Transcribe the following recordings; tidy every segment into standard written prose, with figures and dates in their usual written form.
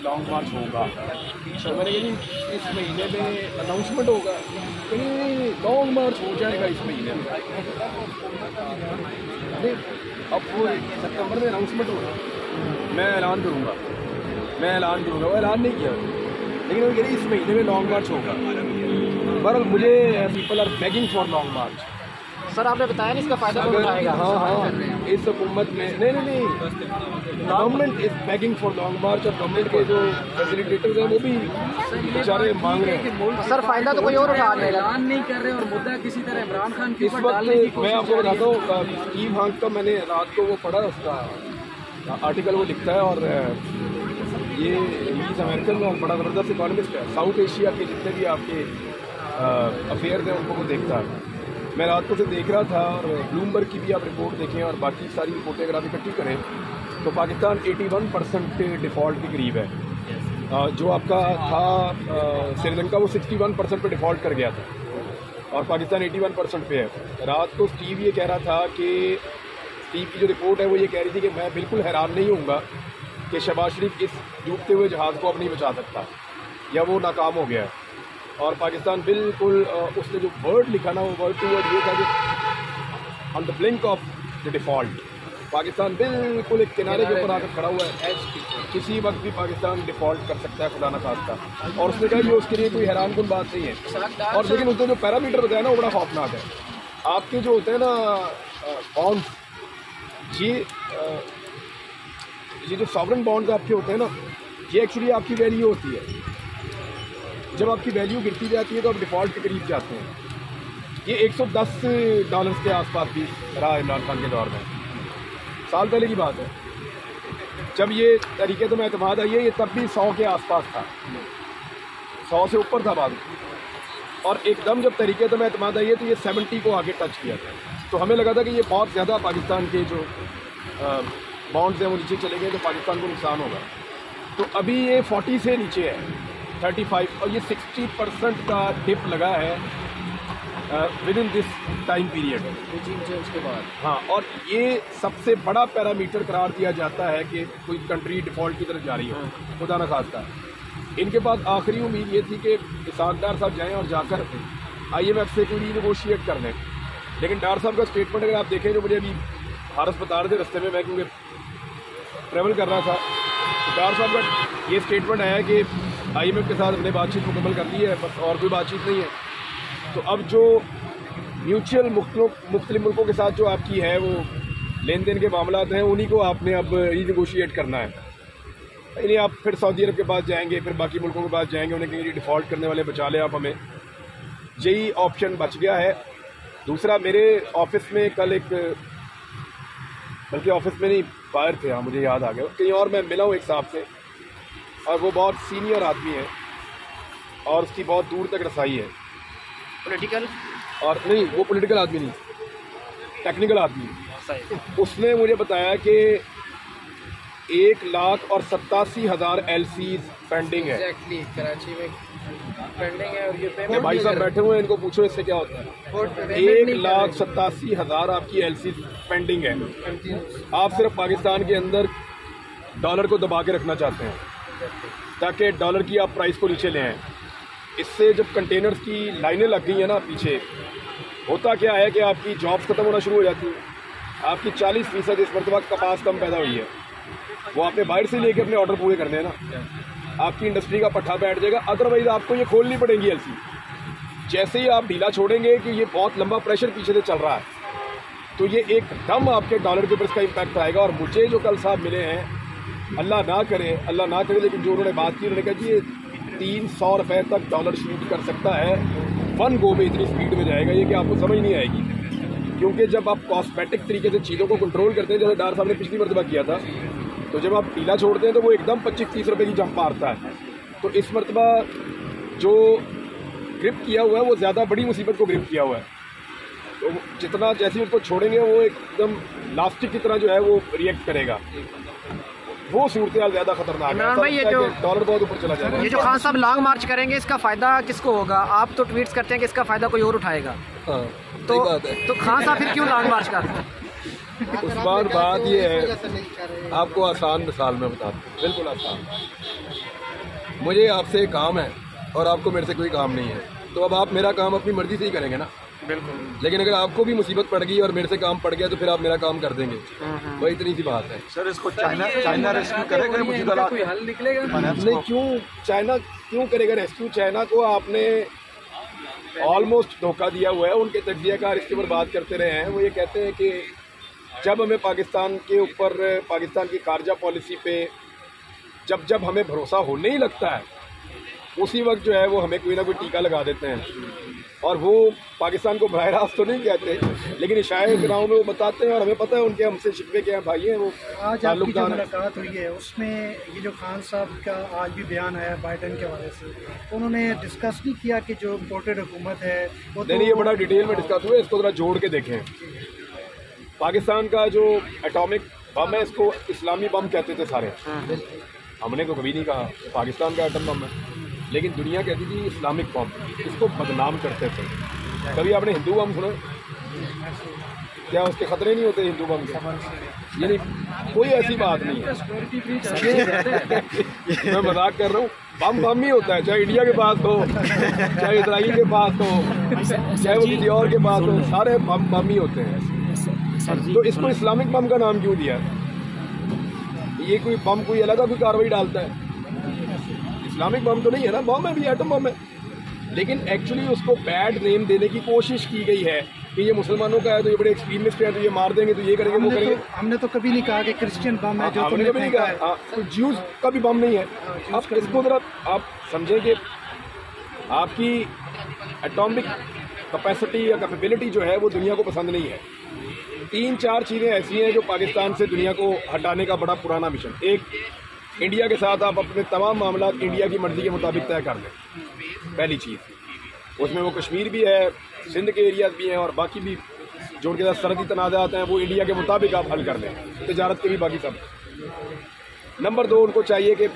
Long मार्च होगा। तो मैंने यही इस महीने में अनाउंसमेंट होगा, कहीं लॉन्ग मार्च हो जाएगा इस महीने में। नहीं, अब वो सितंबर में अनाउंसमेंट होगा, मैं ऐलान करूँगा, वो ऐलान नहीं किया, लेकिन वो कह रही इस महीने में लॉन्ग मार्च होगा। बहरहाल मुझे people are begging for long march. Sir आपने बताया नहीं इसका फ़ायदा कौन उठाएगा? हाँ, इस हुकूमत में नहीं, government is begging for long march, और गवर्नमेंट के जो फैसिलिटेटर्स हैं वो भी बेचारे मांग रहे हैं। सर फ़ायदा तो कोई और उठा लेगा, ऐलान नहीं कर रहे और मुद्दा किसी तरह इमरान खान के इस वक्त मैं आपको बताता हूँ, स्टीव हांक का मैंने रात को वो पढ़ा, उसका आर्टिकल वो लिखता है, और ये अमेरिकन में बड़ा ज़बरदस्त इकोनॉमिस्ट है, साउथ एशिया के जितने भी आपके अफेयर हैं उनको वो देखता है। मैं रात को से देख रहा था, और ब्लूमबर्ग की भी आप रिपोर्ट देखें और बाकी सारी रिपोर्टें अगर आप इकट्ठी करें तो पाकिस्तान 81% डिफ़ॉल्ट के करीब है। जो आपका था श्रीलंका वो 61% पे डिफ़ॉल्ट कर गया था, और पाकिस्तान 81% पे है। रात को स्टीव ये कह रहा था कि स्टीव की जो रिपोर्ट है वो ये कह रही थी कि मैं बिल्कुल हैरान नहीं होऊंगा कि शहबाज शरीफ इस डूबते हुए जहाज़ को अब नहीं बचा सकता, या वो नाकाम हो गया है। और पाकिस्तान बिल्कुल उसने जो वर्ड लिखा ना, वो वर्ड टू वर्ड ये था कि on the blink of the default. Pakistan बिल्कुल एक किनारे के ऊपर आकर खड़ा हुआ है, किसी वक्त भी पाकिस्तान डिफ़ॉल्ट कर सकता है, खुदा न खास्ता। और उसने कहा ये उसके लिए कोई हैरानकुन बात नहीं है। और लेकिन उसने जो पैरामीटर बताया ना वो बड़ा खौफनाक है। आपके जो होते हैं ना बॉन्ड्स, ये जो सॉवरेन बॉन्ड्स आपके होते हैं ना, ये एक्चुअली आपकी वैल्यू होती है। जब आपकी वैल्यू गिरती जाती है तो आप डिफ़ॉल्ट के करीब जाते हैं। ये $110 के आसपास भी रहा इमरान खान के दौर में, साल पहले की बात है। जब ये तरीके तो एतमाद आई है, ये तब भी 100 के आसपास था, 100 से ऊपर था बाद, और एकदम जब तरीके तो एतमाद आई है तो ये 70 को आगे टच किया था। तो हमें लगा था कि ये बहुत ज़्यादा पाकिस्तान के जो बॉन्ड्स हैं वो नीचे चले गए तो पाकिस्तान को नुकसान होगा। तो अभी ये 40 से नीचे है, 35, और ये 60% का डिप लगा है with in this time period, regime change के बाद। हाँ, और ये सबसे बड़ा पैरामीटर करार दिया जाता है कि कोई कंट्री डिफ़ॉल्ट की तरफ जा रही हो, खुदा न खास्ता। इनके पास आखिरी उम्मीद ये थी कि इसाक डार साहब जाएँ और जाकर IMF से कोई रीनेगोशिएट कर लें। लेकिन डार साहब का स्टेटमेंट अगर आप देखें, जो मुझे अभी हारस बता रहे थे रस्ते में, मैं क्योंकि ट्रैवल कर रहा था, तो डार साहब का ये स्टेटमेंट आया कि IMF के साथ हमने बातचीत मुकम्मल कर ली है, बस और कोई बातचीत नहीं है। तो अब जो म्यूचुअल मुख्तलिफ मुल्कों के साथ जो आपकी है वो लेन देन के मामला हैं, उन्हीं को आपने अब रीनेगोशिएट करना है। यानी आप फिर सऊदी अरब के पास जाएंगे, फिर बाकी मुल्कों के पास जाएंगे, उन्हें कहेंगे डिफ़ॉल्ट करने वाले बचा लें आप हमें। यही ऑप्शन बच गया है। दूसरा, मेरे ऑफिस में कल एक, बल्कि ऑफिस में नहीं, बाहर थे, हाँ मुझे याद आ गया, कहीं और मैं मिला हूँ एक साहब से, और वो बहुत सीनियर आदमी है और उसकी बहुत दूर तक रसाई है। पॉलिटिकल? और नहीं, वो पॉलिटिकल आदमी नहीं, टेक्निकल आदमी। उसने मुझे बताया कि 1,87,000 LCs पेंडिंग है। एग्जैक्टली, कराची में पेंडिंग है, और ये पेमेंट भाई साहब बैठे हुए हैं, इनको पूछो इससे क्या होता है। 1,87,000 आपकी LCs पेंडिंग है। आप सिर्फ पाकिस्तान के अंदर डॉलर को दबा के रखना चाहते हैं ताकि डॉलर की आप प्राइस को नीचे ले आएँ। इससे जब कंटेनर्स की लाइनें लग गई हैं ना पीछे, होता क्या है कि आपकी जॉब्स ख़त्म होना शुरू हो जाती है। आपकी 40% इस मरतबा कपास कम पैदा हुई है, वो आपने बाहर से लेके अपने ऑर्डर पूरे करने हैं ना। आपकी इंडस्ट्री का पट्टा बैठ जाएगा, अदरवाइज़ आपको ये खोलनी पड़ेगी LC। जैसे ही आप ढीला छोड़ेंगे कि ये बहुत लंबा प्रेशर पीछे से चल रहा है, तो ये एकदम आपके डॉलर के ऊपर इसका इम्पैक्ट आएगा। और मुझे जो कल साहब मिले हैं, अल्लाह ना करे, लेकिन जो उन्होंने बात की, उन्होंने कहा कि ये 300 रुपये तक डॉलर शूट कर सकता है, 1 गो में इतनी स्पीड में जाएगा ये कि आपको समझ नहीं आएगी। क्योंकि जब आप कॉस्मेटिक तरीके से चीज़ों को कंट्रोल करते हैं, जैसे डार साहब ने पिछली मरतबा किया था, तो जब आप ढीला छोड़ते हैं तो वो एकदम 25-30 रुपये की जंप मारता है। तो इस मरतबा जो ग्रिप किया हुआ है वो ज़्यादा बड़ी मुसीबत को ग्रिप किया हुआ है। तो जितना जैसे उसको छोड़ेंगे वो एकदम लास्टिक की तरह जो है वो रिएक्ट करेगा। वो सूरत ज़्यादा खतरनाक है। भाई, ये जो डॉलर बहुत ऊपर चला जाएगा। ये जो खान साहब लॉन्ग मार्च करेंगे, इसका फ़ायदा किसको होगा? आप तो ट्वीट्स करते हैं कि इसका फ़ायदा कोई और उठाएगा, तो खान साहब फिर क्यों लॉन्ग मार्च कर रहे हैं? उस्मान, बात ये है, आपको आसान मिसाल में बताता हूँ, बिल्कुल आसान। मुझे आपसे काम है और आपको मेरे से कोई काम नहीं है, तो अब आप मेरा काम अपनी मर्जी से ही करेंगे ना। बिल्कुल। लेकिन अगर आपको भी मुसीबत पड़ गई और मेरे से काम पड़ गया तो फिर आप मेरा काम कर देंगे। वही इतनी सी बात है। सर इसको चाइना रेस्क्यू करेगा, मुझे कोई हल निकलेगा? नहीं, क्यों चाइना क्यों करेगा रेस्क्यू? चाइना को आपने ऑलमोस्ट धोखा दिया हुआ है। उनके तजज़ियाकार इसके ऊपर बात करते रहे हैं। वो ये कहते हैं कि जब हमें पाकिस्तान के ऊपर, पाकिस्तान की खारजा पॉलिसी पे जब हमें भरोसा होने ही लगता है, उसी वक्त जो है वो हमें कोई ना कोई टीका लगा देते हैं। और वो पाकिस्तान को बराह रास्त तो नहीं कहते, लेकिन इशारे करारों में वो बताते हैं और हमें पता है उनके हमसे शिकवे के हैं भाई हैं वो। आज आपकी जो मुलाकात हुई है उसमें ये जो खान साहब का आज भी बयान आया बाइडन के हवाले से, उन्होंने डिस्कस नहीं किया कि जो इम्पोर्टेड हुकूमत है वो नहीं, ये बड़ा डिटेल में डिस्कस हुआ है। इसको जरा जोड़ के देखें। पाकिस्तान का जो एटॉमिक बम है इसको इस्लामी बम कहते थे सारे। हमने तो कभी नहीं कहा पाकिस्तान का एटम बम है, लेकिन दुनिया कहती थी इस्लामिक बम, इसको बदनाम करते थे। कभी आपने हिंदू बम सुना? क्या उसके खतरे नहीं होते हिंदू बम के? यानी कोई ऐसी बात नहीं है। मैं मजाक कर रहा हूँ। बम ही होता है, चाहे इंडिया के पास हो, चाहे इसराइल के पास हो, चाहे वो किसी और के पास हो, सारे बम ही होते हैं। तो इसको इस्लामिक बम का नाम क्यों दिया? ये कोई बम कोई अलग कोई कार्रवाई डालता है? इस्लामिक बम तो नहीं है ना, बम है भी, एटम बम है। लेकिन एक्चुअली उसको बैड नेम देने की कोशिश की गई है कि ये मुसलमानों का है तो ये बड़े एक्सट्रीमिस्ट हैं, तो ये मार देंगे, तो ये करेंगे, वो करेंगे। हमने तो कभी नहीं कहा कि क्रिश्चियन बम है, जो हमने कभी नहीं कहा। तो ज्यूज का भी बम नहीं है। अब इसको जरा आप समझें कि आपकी एटॉमिक कैपेसिटी या कैपेबिलिटी जो है वो दुनिया को पसंद नहीं है। 3-4 चीज़ें ऐसी हैं जो पाकिस्तान से दुनिया को हटाने का बड़ा पुराना मिशन। एक, इंडिया के साथ आप अपने तमाम मामला इंडिया की मर्जी के मुताबिक तय कर लें, पहली चीज़। उसमें वो कश्मीर भी है, सिंध के एरियाज भी हैं और बाकी भी जो उनके साथ सरहदी तनाज़ात हैं वो इंडिया के मुताबिक आप हल कर लें, तजारत के भी बाकी सब। नंबर 2, उनको चाहिए कि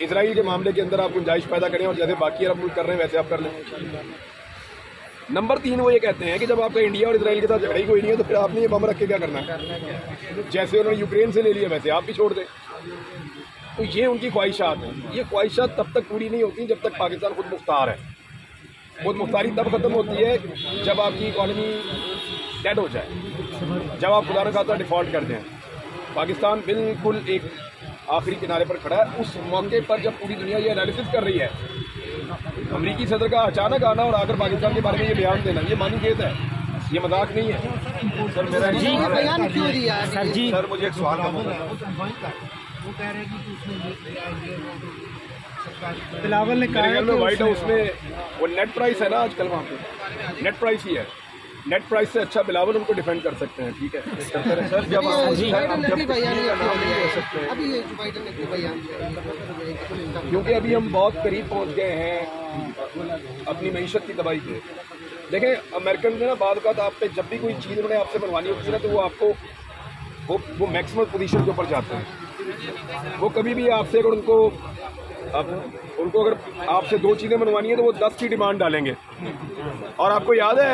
इसराइल के मामले के अंदर आप गुंजाइश पैदा करें और जैसे बाकी अरब मुल्क कर रहे हैं वैसे आप कर लें। नंबर 3, वो ये कहते हैं कि जब आपका इंडिया और इसराइल के साथ झगड़ा ही कोई नहीं है तो फिर आपने ये बम रख के क्या करना है? जैसे उन्होंने यूक्रेन से ले लिया वैसे आप भी छोड़ दें। तो ये उनकी ख्वाहिशात हैं। ये ख्वाहिशात तब तक पूरी नहीं होती जब तक पाकिस्तान खुद मुख्तार है। खुद मुख्तारी तब ख़त्म होती है जब आपकी इकॉनमी डेड हो जाए, जब आप खुदा न खास्ता डिफ़ॉल्ट कर दें। पाकिस्तान बिल्कुल एक आखिरी किनारे पर खड़ा है। उस मौके पर जब पूरी दुनिया ये एनालिसिस कर रही है, अमरीकी सदर का अचानक आना और आकर पाकिस्तान के बारे में ये बयान देना, ये मानी खेत है, ये मजाक नहीं है। सर मेरा बयान क्यों दिया? सर मुझे एक सवाल का मौका। वो कह रहे हैं कि बिलावल ने कहा कि व्हाइट हाउस में वो नेट प्राइस है ना आजकल, वहाँ पे नेट प्राइस ही है। नेट प्राइस से अच्छा बिलावल उनको डिफेंड कर सकते हैं। ठीक है सर, जब क्योंकि अभी हम बहुत करीब पहुँच गए हैं अपनी मईशत की तबाही पे। देखें, अमेरिकन में ना बाद वक़्त आप पे जब भी कोई चीज़ उन्होंने आपसे बनवानी होती है ना, तो वो आपको वो मैक्सिमम पोजीशन के ऊपर जाते हैं। वो कभी भी आपसे अगर उनको अगर आपसे 2 चीज़ें बनवानी है तो वो 10 की डिमांड डालेंगे। और आपको याद है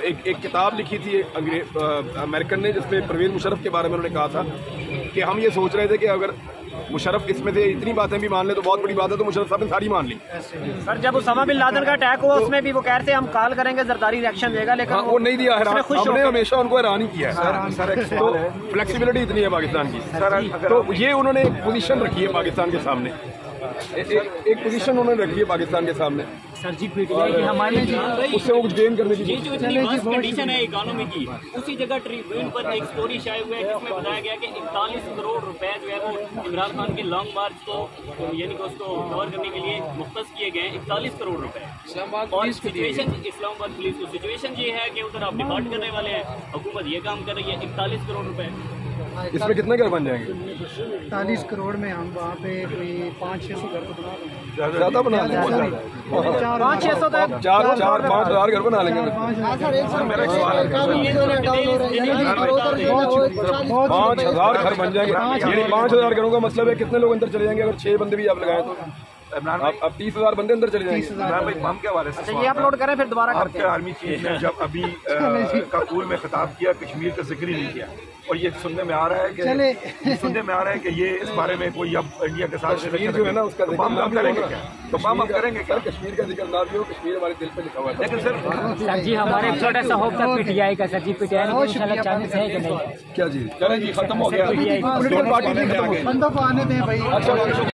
एक किताब लिखी थी अमेरिकन ने, जिसमें परवेज़ मुशर्रफ के बारे में उन्होंने कहा था कि हम ये सोच रहे थे कि अगर मुशर्रफ इसमें से इतनी बातें भी मान ले तो बहुत बड़ी बात है, तो मुशर्रफ साहब ने सारी मान ली। सर जब उसामा बिन लादेन का अटैक हुआ उसमें भी वो कह रहे थे हम कॉल करेंगे, जरदारी रिएक्शन देगा, लेकिन वो नहीं दिया। हमने हमेशा उनको हैरान ही किया है। तो फ्लेक्सिबिलिटी इतनी है पाकिस्तान की। तो ये उन्होंने एक पोजीशन रखी है पाकिस्तान के सामने, एक पोजीशन उन्होंने रखी है पाकिस्तान के सामने। सर जी पीटीआई की हमारी उससे वो कुछ गेन करने की जो इतनी वर्स्ट कंडीशन है इकोनॉमी की, उसी जगह ट्रिब्यून पर एक स्टोरी शाये हुआ है जिसमें बताया गया कि 41 करोड़ रुपए जो है वो इमरान खान के लॉन्ग मार्च को यानी कि उसको कवर करने के लिए मुख्तस किए गए 41 करोड़ रुपए। और सिचुएशन इस्लामाबाद पुलिस को सिचुएशन ये है कि उधर आप डिफॉल्ट करने वाले हैं, हुकूमत ये काम कर रही है, 41 करोड़ रुपए। इसमें कितने घर बन जाएंगे? 40 करोड़ में हम वहाँ पे कोई 500-600 घर तो बना लेंगे। ज़्यादा बना लेंगे, 500-600 तक 4-5 घर बना लेंगे। 5000 घर बन जाएंगे। यानी 5000 घरों का मतलब है कितने लोग अंदर चले जाएंगे अगर 6 बंदे भी आप लगाएं तो? इमरान भाई अब 30,000 बंदे अंदर चले जाएंगे। इमरान भाई बम के हवाले से अच्छा ये अपलोड करें फिर दोबारा करते आपके हैं। आर्मी चीफ ने जब अभी काबुल में खिताब किया, कश्मीर का जिक्र ही नहीं किया, और ये सुनने में आ रहा है कि ये इस बारे में कोई अब इंडिया के साथ कश्मीर जो है ना उसका तो बम हम करेंगे क्या? तो बम हम करेंगे क्या? कश्मीर का जिक्र ना भी हो, कश्मीर हमारे दिल पे लिखा हुआ है। लेकिन सर सर जी हमारे एक छोटा सा होप था पीटीआई का, सर जी पीटीआई ने इंशाल्लाह चांसेस है कि नहीं? क्या जी, चलें जी, खत्म हो गया। पॉलिटिकल पार्टी बंदों को आने दें भाई। अच्छा